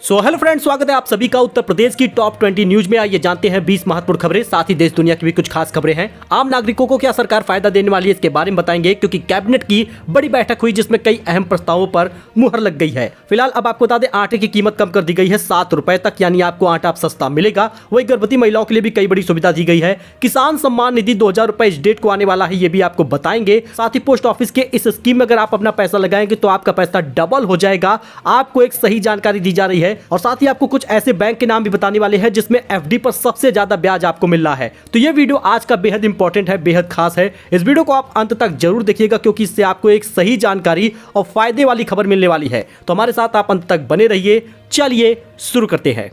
Hello friends, स्वागत है आप सभी का उत्तर प्रदेश की टॉप 20 न्यूज में। आइए जानते हैं 20 महत्वपूर्ण खबरें, साथ ही देश दुनिया की भी कुछ खास खबरें हैं। आम नागरिकों को क्या सरकार फायदा देने वाली है, इसके बारे में बताएंगे, क्योंकि कैबिनेट की बड़ी बैठक हुई जिसमें कई अहम प्रस्तावों पर मुहर लग गई है। फिलहाल अब आपको बता दें, आटे की कीमत कम कर दी गई है 7 रुपए तक, यानी आपको आटा अब सस्ता मिलेगा। वही गर्भवती महिलाओं के लिए भी कई बड़ी सुविधा दी गई है। किसान सम्मान निधि 2000 रुपए इस डेट को आने वाला है, ये भी आपको बताएंगे। साथ ही पोस्ट ऑफिस के इस स्कीम में अगर आप अपना पैसा लगाएंगे तो आपका पैसा डबल हो जाएगा। आपको एक सही जानकारी दी जा रही है और साथ ही आपको कुछ ऐसे बैंक के नाम भी बताने वाले हैं जिसमें एफडी पर सबसे ज्यादा ब्याज आपको मिल रहा है। तो ये वीडियो आज का बेहद इंपॉर्टेंट है, बेहद खास है। इस वीडियो को आप अंत तक जरूर देखिएगा, क्योंकि इससे आपको एक सही जानकारी और फायदे वाली खबर मिलने वाली है। तो हमारे साथ आप अंत तक बने रहिए। चलिए शुरू करते हैं।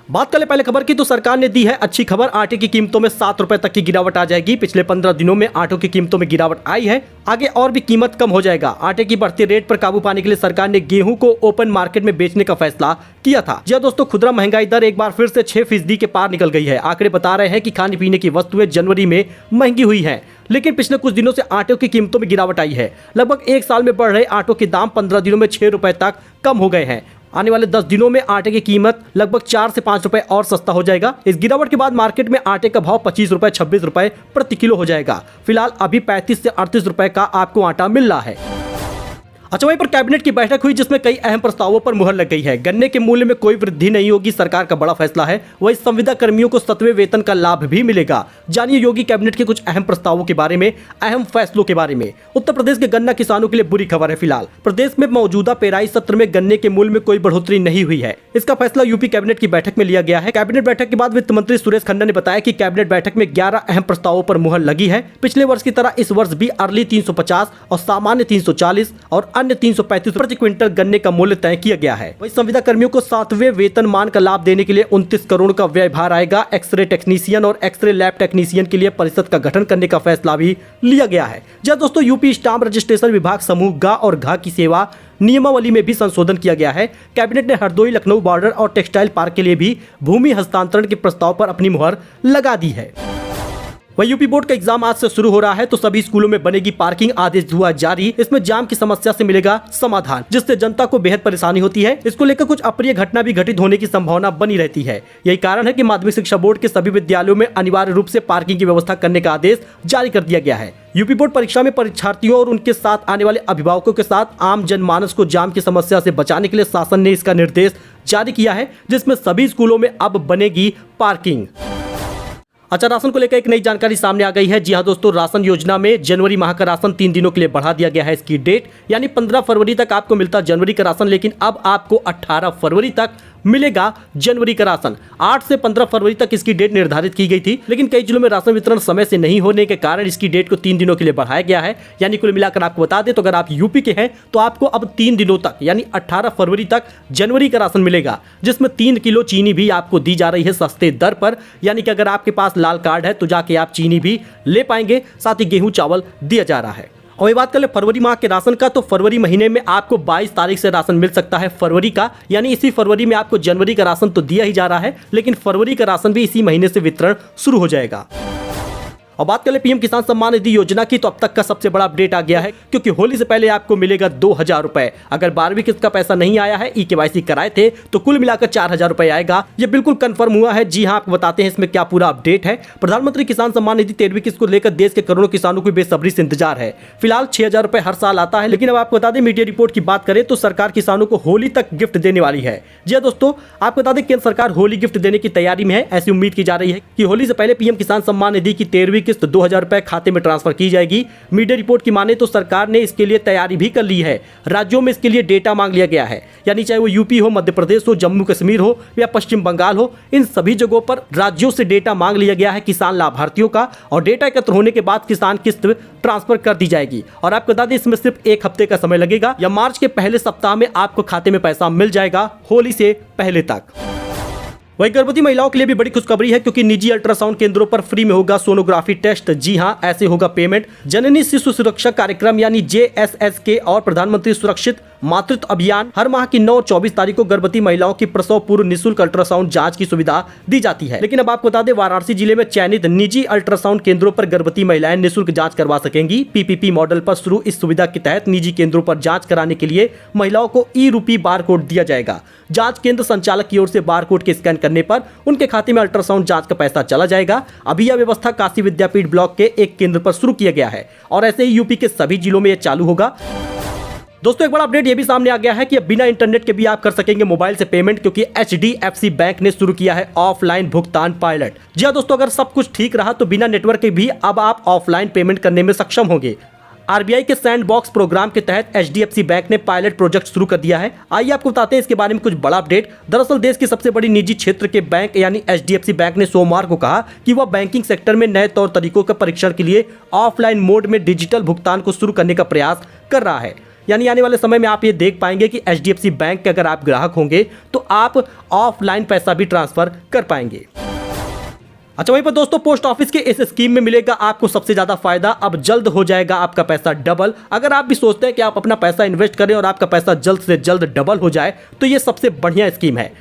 बात करें पहले खबर की, तो सरकार ने दी है अच्छी खबर। आटे की कीमतों में 7 रुपए तक की गिरावट आ जाएगी। पिछले 15 दिनों में आटों की कीमतों में गिरावट आई है, आगे और भी कीमत कम हो जाएगा। आटे की बढ़ते रेट पर काबू पाने के लिए सरकार ने गेहूं को ओपन मार्केट में बेचने का फैसला किया था। जी दोस्तों, खुदरा महंगाई दर एक बार फिर से 6% के पार निकल गई है। आंकड़े बता रहे हैं कि खाने पीने की वस्तुएं जनवरी में महंगी हुई है, लेकिन पिछले कुछ दिनों से आटे की कीमतों में गिरावट आई है। लगभग एक साल में बढ़ रहे आटों के दाम 15 दिनों में 6 रुपए तक कम हो गए हैं। आने वाले 10 दिनों में आटे की कीमत लगभग 4 से 5 रुपए और सस्ता हो जाएगा। इस गिरावट के बाद मार्केट में आटे का भाव 25 रुपए 26 रुपए प्रति किलो हो जाएगा। फिलहाल अभी 35 से 38 रुपए का आपको आटा मिल रहा है। अच्छा, वहीं पर कैबिनेट की बैठक हुई जिसमें कई अहम प्रस्तावों पर मुहर लग गई है। गन्ने के मूल्य में कोई वृद्धि नहीं होगी, सरकार का बड़ा फैसला है। वहीं संविदा कर्मियों को 7वें वेतन का लाभ भी मिलेगा। जानिए योगी कैबिनेट के कुछ अहम प्रस्तावों के बारे में, अहम फैसलों के बारे में। उत्तर प्रदेश के गन्ना किसानों के लिए बुरी खबर है। फिलहाल प्रदेश में मौजूदा पेराई सत्र में गन्ने के मूल्य में कोई बढ़ोतरी नहीं हुई है। इसका फैसला यूपी कैबिनेट की बैठक में लिया गया है। कैबिनेट बैठक के बाद वित्त मंत्री सुरेश खन्ना ने बताया कि कैबिनेट बैठक में 11 अहम प्रस्तावों पर मुहर लगी है। पिछले वर्ष की तरह इस वर्ष भी अर्ली 350 और सामान्य 340 और अन्य 335 प्रति क्विंटल गन्ने का मूल्य तय किया गया है। वही संविदा कर्मियों को 7वें वेतनमान का लाभ देने के लिए 29 करोड़ का व्यय भार आएगा। एक्सरे टेक्नीशियन और एक्सरे लैब टेक्नीशियन के लिए परिषद का गठन करने का फैसला भी लिया गया है। जब दोस्तों यूपी स्टाम्प रजिस्ट्रेशन विभाग समूह ग और घ की सेवा नियमावली में भी संशोधन किया गया है। कैबिनेट ने हरदोई लखनऊ बॉर्डर और टेक्सटाइल पार्क के लिए भी भूमि हस्तांतरण के प्रस्ताव पर अपनी मुहर लगा दी है। वही यूपी बोर्ड का एग्जाम आज से शुरू हो रहा है, तो सभी स्कूलों में बनेगी पार्किंग, आदेश हुआ जारी। इसमें जाम की समस्या से मिलेगा समाधान, जिससे जनता को बेहद परेशानी होती है। इसको लेकर कुछ अप्रिय घटना भी घटित होने की संभावना बनी रहती है। यही कारण है कि माध्यमिक शिक्षा बोर्ड के सभी विद्यालयों में अनिवार्य रूप से पार्किंग की व्यवस्था करने का आदेश जारी कर दिया गया है। यूपी बोर्ड परीक्षा में परीक्षार्थियों और उनके साथ आने वाले अभिभावकों के साथ आम जनमानस को जाम की समस्या से बचाने के लिए शासन ने इसका निर्देश जारी किया है, जिसमें सभी स्कूलों में अब बनेगी पार्किंग। अच्छा, राशन को लेकर एक नई जानकारी सामने आ गई है। जी हाँ दोस्तों, राशन योजना में जनवरी माह का राशन 3 दिनों के लिए बढ़ा दिया गया है। इसकी डेट यानी 15 फरवरी तक आपको मिलता जनवरी का राशन, लेकिन अब आपको 18 फरवरी तक मिलेगा जनवरी का राशन। 8 से 15 फरवरी तक इसकी डेट निर्धारित की गई थी, लेकिन कई जिलों में राशन वितरण समय से नहीं होने के कारण इसकी डेट को 3 दिनों के लिए बढ़ाया गया है। यानी कुल मिलाकर आपको बता दें, तो अगर आप यूपी के हैं तो आपको अब 3 दिनों तक यानी 18 फरवरी तक जनवरी का राशन मिलेगा, जिसमें 3 किलो चीनी भी आपको दी जा रही है सस्ते दर पर। यानी कि अगर आपके पास लाल कार्ड है तो जाके आप चीनी भी ले पाएंगे, साथ ही गेहूं चावल दिया जा रहा है। और ये बात कर ले फरवरी माह के राशन का, तो फरवरी महीने में आपको 22 तारीख से राशन मिल सकता है फरवरी का। यानी इसी फरवरी में आपको जनवरी का राशन तो दिया ही जा रहा है, लेकिन फरवरी का राशन भी इसी महीने से वितरण शुरू हो जाएगा। और बात करें पीएम किसान सम्मान निधि योजना की, तो अब तक का सबसे बड़ा अपडेट आ गया है, क्योंकि होली से पहले आपको मिलेगा 2000 रुपए। अगर 12वीं किस्त का पैसा नहीं आया है, ई-केवाईसी कराए थे, तो कुल मिलाकर 4000 रुपए आएगा। ये बिल्कुल कंफर्म हुआ है। जी हाँ, आपको बताते हैं इसमें क्या पूरा अपडेट है। प्रधानमंत्री किसान सम्मान निधि 13वीं किस्त को लेकर देश के करोड़ों किसानों को बेसब्री से इंतजार है। फिलहाल 6000 रुपए हर साल आता है, लेकिन अब आपको बता दें, मीडिया रिपोर्ट की बात करें तो सरकार किसानों को होली तक गिफ्ट देने वाली है। जी हाँ दोस्तों, आपको बता दें, केंद्र सरकार होली गिफ्ट देने की तैयारी में है। ऐसी उम्मीद की जा रही है कि होली से पहले पीएम किसान सम्मान निधि की 13वीं किस्त 2000 रुपए खाते में ट्रांसफर की जाएगी। मीडिया रिपोर्ट की माने तो सरकार ने इसके लिए तैयारी भी कर ली है। राज्यों में इसके लिए डेटा मांग लिया गया है, यानी चाहे वो यूपी हो, मध्य प्रदेश हो, जम्मू कश्मीर हो या पश्चिम बंगाल हो, इन सभी जगहों पर राज्यों से डेटा मांग लिया गया है किसान लाभार्थियों का। और डेटा एकत्र होने के बाद किसान किस्त ट्रांसफर कर दी जाएगी। और आपको बता दें, इसमें सिर्फ 1 हफ्ते का समय लगेगा, या मार्च के पहले सप्ताह में आपको खाते में पैसा मिल जाएगा होली से पहले तक। वही गर्भवती महिलाओं के लिए भी बड़ी खुशखबरी है, क्योंकि निजी अल्ट्रासाउंड केंद्रों पर फ्री में होगा सोनोग्राफी टेस्ट। जी हां, ऐसे होगा पेमेंट। जननी शिशु सुरक्षा कार्यक्रम यानी JSSK और प्रधानमंत्री सुरक्षित मातृत्व अभियान, हर माह की 9 और 24 तारीख को गर्भवती महिलाओं की प्रसव पूर्व निःशुल्क अल्ट्रासाउंड जांच की सुविधा दी जाती है। लेकिन अब आपको बता दें, वाराणसी जिले में चयनित निजी अल्ट्रासाउंड केंद्रों पर गर्भवती महिलाएं निःशुल्क जांच करवा सकेंगी। PPP मॉडल पर शुरू इस सुविधा के तहत निजी केंद्रों पर जांच कराने के लिए महिलाओं को ई-रूपी बार कोड दिया जाएगा। जांच केंद्र संचालक की ओर से बार कोड के स्कैन करने पर उनके खाते में अल्ट्रासाउंड जांच का पैसा चला जाएगा। अभी यह व्यवस्था काशी विद्यापीठ ब्लॉक के एक केंद्र पर शुरू किया गया है और ऐसे ही यूपी के सभी जिलों में यह चालू होगा। दोस्तों, एक बड़ा अपडेट ये भी सामने आ गया है कि अब बिना इंटरनेट के भी आप कर सकेंगे मोबाइल से पेमेंट, क्योंकि HDFC बैंक ने शुरू किया है ऑफलाइन भुगतान पायलट। जी हां दोस्तों, अगर सब कुछ ठीक रहा तो बिना नेटवर्क के भी अब आप ऑफलाइन पेमेंट करने में सक्षम होंगे। RBI के सैंडबॉक्स प्रोग्राम के तहत HDFC बैंक ने पायलट प्रोजेक्ट शुरू कर दिया है। आइए आपको बताते हैं इसके बारे में कुछ बड़ा अपडेट। दरअसल देश की सबसे बड़ी निजी क्षेत्र के बैंक यानी HDFC बैंक ने सोमवार को कहा कि वह बैंकिंग सेक्टर में नए तौर तरीकों के परीक्षण के लिए ऑफलाइन मोड में डिजिटल भुगतान को शुरू करने का प्रयास कर रहा है। यानी आने वाले समय में आप ये देख पाएंगे कि HDFC बैंक के अगर आप ग्राहक होंगे तो आप ऑफलाइन पैसा भी ट्रांसफर कर पाएंगे। अच्छा, वहीं पर दोस्तों, पोस्ट ऑफिस के इस स्कीम में मिलेगा आपको सबसे ज्यादा फायदा। अब जल्द हो जाएगा आपका पैसा डबल। अगर आप भी सोचते हैं कि आप अपना पैसा इन्वेस्ट करें और आपका पैसा जल्द से जल्द डबल हो जाए, तो ये सबसे बढ़िया स्कीम है।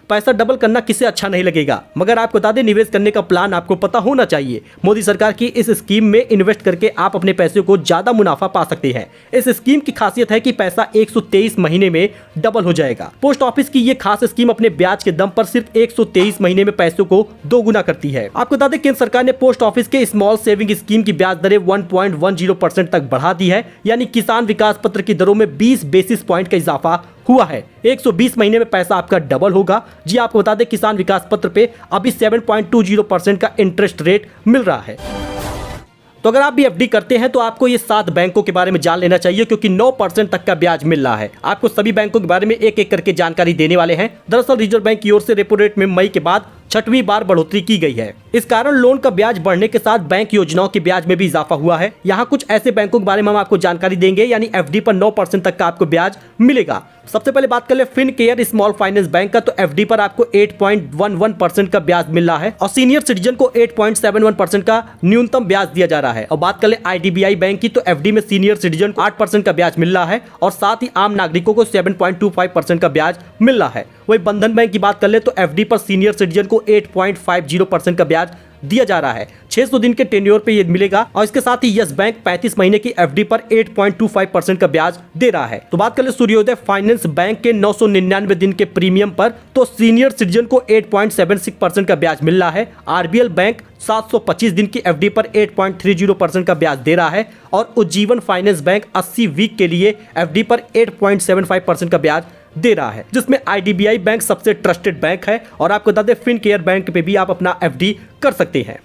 पैसा डबल करना किसे अच्छा नहीं लगेगा, मगर आपको बता दें, निवेश करने का प्लान आपको पता होना चाहिए। मोदी सरकार की इस स्कीम में इन्वेस्ट करके आप अपने पैसे को ज्यादा मुनाफा पा सकते हैं। इस स्कीम की खासियत है कि पैसा 123 महीने में डबल हो जाएगा। पोस्ट ऑफिस की ये खास स्कीम अपने ब्याज के दम पर सिर्फ 123 महीने में पैसों को दोगुना करती है। आपको बता दें, केंद्र सरकार ने पोस्ट ऑफिस के स्मॉल सेविंग स्कीम की ब्याज दरें 1.10% तक बढ़ा दी है। यानी किसान विकास पत्र की दरों में 20 बेसिस पॉइंट का इजाफा हुआ है। 120 महीने में पैसा आपका डबल होगा। जी आपको बता दें, किसान विकास पत्र पे अभी 7.20% का इंटरेस्ट रेट मिल रहा है। तो अगर आप भी FD करते हैं तो आपको ये 7 बैंकों के बारे में जान लेना चाहिए, क्योंकि 9% तक का ब्याज मिल रहा है। आपको सभी बैंकों के बारे में एक एक करके जानकारी देने वाले हैं। दरअसल रिजर्व बैंक की ओर से रेपो रेट में मई के बाद 6वीं बार बढ़ोतरी की गई है। इस कारण लोन का ब्याज बढ़ने के साथ बैंक योजनाओं के ब्याज में भी इजाफा हुआ है। यहाँ कुछ ऐसे बैंकों के बारे में हम आपको जानकारी देंगे, यानी FD पर 9% तक का आपको ब्याज मिलेगा। सबसे पहले बात कर ले फिनकेयर स्मॉल फाइनेंस बैंक का, तो FD पर आपको 8.11% का ब्याज मिल रहा है और सीनियर सिटीजन को 8.71% का न्यूनतम ब्याज दिया जा रहा है। और बात कर ले IDBI बैंक की, तो FD में सीनियर सिटीजन को 8% का ब्याज मिल रहा है और साथ ही आम नागरिकों को 7.25% का ब्याज मिल रहा है। वही बंधन बैंक की बात कर ले तो FD पर सीनियर सिटीजन को 8.50% का ब्याज दिया जा रहा है। 600 दिन के टेन्योर पे ये मिलेगा। और इसके साथ ही यस बैंक 35 महीने की FD पर 8.25% का ब्याज दे रहा है। तो बात कर ले सूर्योदय फाइनेंस बैंक के 999 दिन के प्रीमियम पर, तो सीनियर सिटीजन को 8.76% का ब्याज मिल रहा है। RBL बैंक 725 दिन की FD पर 8.30% का ब्याज दे रहा है और उज्जीवन फाइनेंस बैंक 80 वीक के लिए FD पर 8.75% का ब्याज दे रहा है, जिसमें IDBI बैंक सबसे ट्रस्टेड बैंक है। और आपको बता दें, फिनकेयर बैंक पे भी आप अपना FD कर सकते हैं।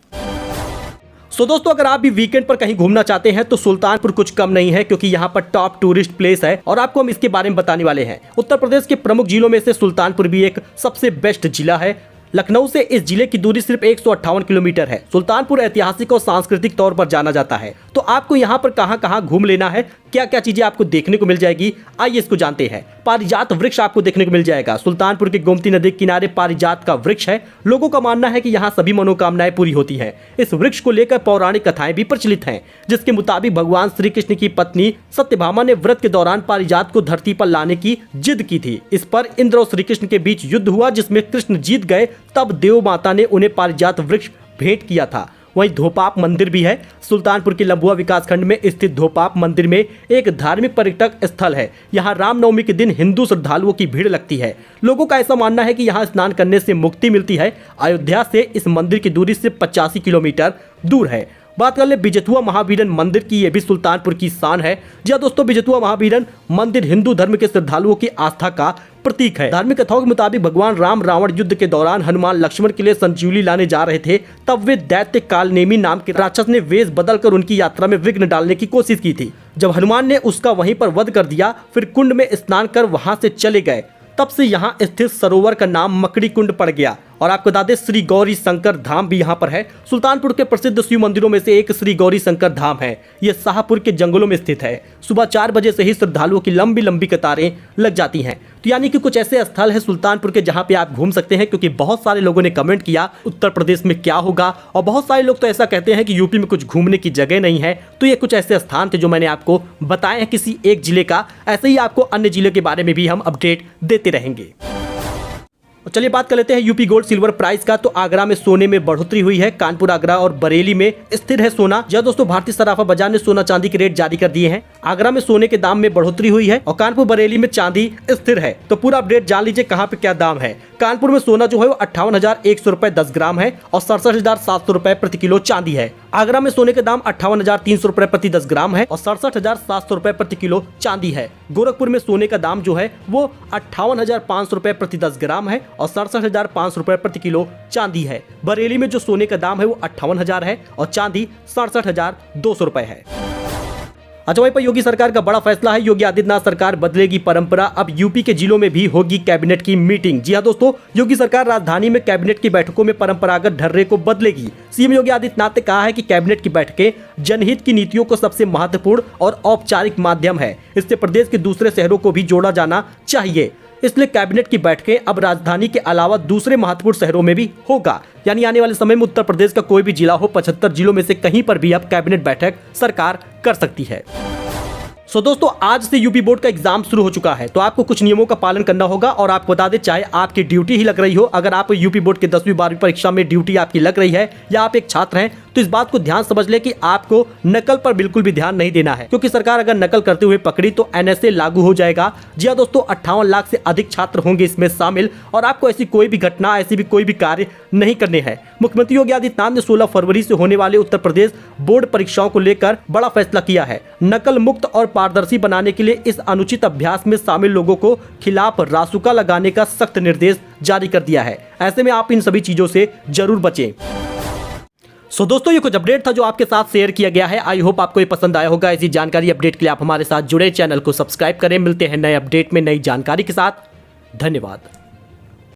सो दोस्तों, अगर आप भी वीकेंड पर कहीं घूमना चाहते हैं तो सुल्तानपुर कुछ कम नहीं है, क्योंकि यहाँ पर टॉप टूरिस्ट प्लेस है और आपको हम इसके बारे में बताने वाले हैं। उत्तर प्रदेश के प्रमुख जिलों में से सुल्तानपुर भी एक सबसे बेस्ट जिला है। लखनऊ से इस जिले की दूरी सिर्फ 158 किलोमीटर है। सुल्तानपुर ऐतिहासिक और सांस्कृतिक तौर पर जाना जाता है। तो आपको यहाँ पर कहाँ कहाँ घूम लेना है, क्या क्या चीजें आपको देखने को मिल जाएगी, आइए इसको जानते हैं। पारिजात वृक्ष आपको देखने को मिल जाएगा। सुल्तानपुर के गोमती नदी के किनारे पारिजात का वृक्ष है। लोगों का मानना है कि यहाँ सभी मनोकामनाएं पूरी होती हैं। इस वृक्ष को लेकर पौराणिक कथाएं भी प्रचलित हैं, जिसके मुताबिक भगवान श्री कृष्ण की पत्नी सत्यभामा ने व्रत के दौरान पारिजात को धरती पर लाने की जिद की थी। इस पर इंद्र और श्री कृष्ण के बीच युद्ध हुआ, जिसमें कृष्ण जीत गए। तब देव माता ने उन्हें पारिजात वृक्ष भेंट किया था। वहीं धोपाप मंदिर भी है। सुल्तानपुर के लंबुआ विकासखंड में स्थित धोपाप मंदिर में एक धार्मिक पर्यटक स्थल है। यहाँ रामनवमी के दिन हिंदू श्रद्धालुओं की भीड़ लगती है। लोगों का ऐसा मानना है कि यहाँ स्नान करने से मुक्ति मिलती है। अयोध्या से इस मंदिर की दूरी सिर्फ 85 किलोमीटर दूर है। बात कर ले बिजथुआ महावीरन मंदिर की, ये भी सुल्तानपुर की शान है। जी हाँ दोस्तों, बिजथुआ महावीरन मंदिर हिंदू धर्म के श्रद्धालुओं की आस्था का प्रतीक है। धार्मिक कथाओं के मुताबिक भगवान राम रावण युद्ध के दौरान हनुमान लक्ष्मण के लिए संजीवनी लाने जा रहे थे। तब वे दैत्य कालनेमी नाम के राक्षस ने वेश बदलकर उनकी यात्रा में विघ्न डालने की कोशिश की थी। जब हनुमान ने उसका वहीं पर वध कर दिया, फिर कुंड में स्नान कर वहां से चले गए। तब से यहाँ स्थित सरोवर का नाम मकड़ी कुंड पड़ गया। और आपको बता दें श्री गौरी शंकर धाम भी यहाँ पर है। सुल्तानपुर के प्रसिद्ध शिव मंदिरों में से एक श्री गौरी शंकर धाम है। यह शाहपुर के जंगलों में स्थित है। सुबह 4 बजे से ही श्रद्धालुओं की लंबी लंबी कतारें लग जाती हैं। तो यानी कि कुछ ऐसे स्थल है सुल्तानपुर के जहाँ पे आप घूम सकते हैं, क्योंकि बहुत सारे लोगों ने कमेंट किया उत्तर प्रदेश में क्या होगा, और बहुत सारे लोग तो ऐसा कहते हैं कि यूपी में कुछ घूमने की जगह नहीं है। तो ये कुछ ऐसे स्थान थे जो मैंने आपको बताए हैं किसी एक जिले का। ऐसे ही आपको अन्य जिले के बारे में भी हम अपडेट देते रहेंगे। चलिए बात कर लेते हैं यूपी गोल्ड सिल्वर प्राइस का। तो आगरा में सोने में बढ़ोतरी हुई है। कानपुर, आगरा और बरेली में स्थिर है सोना। जी दोस्तों, भारतीय सराफा बाजार ने सोना चांदी के रेट जारी कर दिए हैं। आगरा में सोने के दाम में बढ़ोतरी हुई है और कानपुर बरेली में चांदी स्थिर है। तो पूरा अपडेट जान लीजिए कहाँ पे क्या दाम है। कानपुर में सोना जो है वो 58,100 रुपए 10 ग्राम है और 67,700 रुपए प्रति किलो चांदी है। आगरा में सोने के दाम 58,300 रुपए प्रति 10 ग्राम है और 67,700 रुपए प्रति किलो चांदी है। गोरखपुर में सोने का दाम जो है वो 58,500 रुपए प्रति 10 ग्राम है और 67,500 रुपए प्रति किलो चांदी है। बरेली में जो सोने का दाम है वो 58,000 है और चांदी 67,200 रुपए है। अच्छा वहीं पर योगी सरकार का बड़ा फैसला है। योगी आदित्यनाथ सरकार बदलेगी परंपरा, अब यूपी के जिलों में भी होगी कैबिनेट की मीटिंग। जी हां दोस्तों, योगी सरकार राजधानी में कैबिनेट की बैठकों में परंपरागत ढर्रे को बदलेगी। सीएम योगी आदित्यनाथ ने कहा है कि कैबिनेट की बैठकें जनहित की नीतियों को सबसे महत्वपूर्ण और औपचारिक माध्यम है। इससे प्रदेश के दूसरे शहरों को भी जोड़ा जाना चाहिए। इसलिए कैबिनेट की बैठकें अब राजधानी के अलावा दूसरे महत्वपूर्ण शहरों में भी होगा। यानी आने वाले समय में उत्तर प्रदेश का कोई भी जिला हो, 75 जिलों में से कहीं पर भी अब कैबिनेट बैठक सरकार कर सकती है। दोस्तों, आज से यूपी बोर्ड का एग्जाम शुरू हो चुका है। तो आपको कुछ नियमों का पालन करना होगा और आपको बता दें, चाहे आपकी ड्यूटी ही लग रही हो, अगर आप यूपी बोर्ड के 10वीं 12वीं परीक्षा में ड्यूटी आपकी लग रही है या आप एक छात्र हैं, तो इस बात को ध्यान समझ ले कि आपको नकल पर बिल्कुल भी ध्यान नहीं देना है, क्योंकि सरकार अगर नकल करते हुए पकड़ी तो NSA लागू हो जाएगा। जी हाँ दोस्तों, 58 लाख से अधिक छात्र होंगे इसमें शामिल और आपको ऐसी कोई भी घटना, ऐसी भी कोई भी कार्य नहीं करने हैं। मुख्यमंत्री योगी आदित्यनाथ ने 16 फरवरी से होने वाले उत्तर प्रदेश बोर्ड परीक्षाओं को लेकर बड़ा फैसला किया है। नकल मुक्त और पारदर्शी बनाने के लिए इस अनुचित अभ्यास में शामिल लोगों को खिलाफ रासुका लगाने का सख्त निर्देश जारी कर दिया है। ऐसे में आप इन सभी चीजों से जरूर बचें। दोस्तों, ये कुछ अपडेट था जो आपके साथ शेयर किया गया है। आई होप आपको ये पसंद आया होगा। ऐसी जानकारी अपडेट के लिए आप हमारे साथ जुड़े, चैनल को सब्सक्राइब करें। मिलते हैं नए अपडेट में नई जानकारी के साथ। धन्यवाद।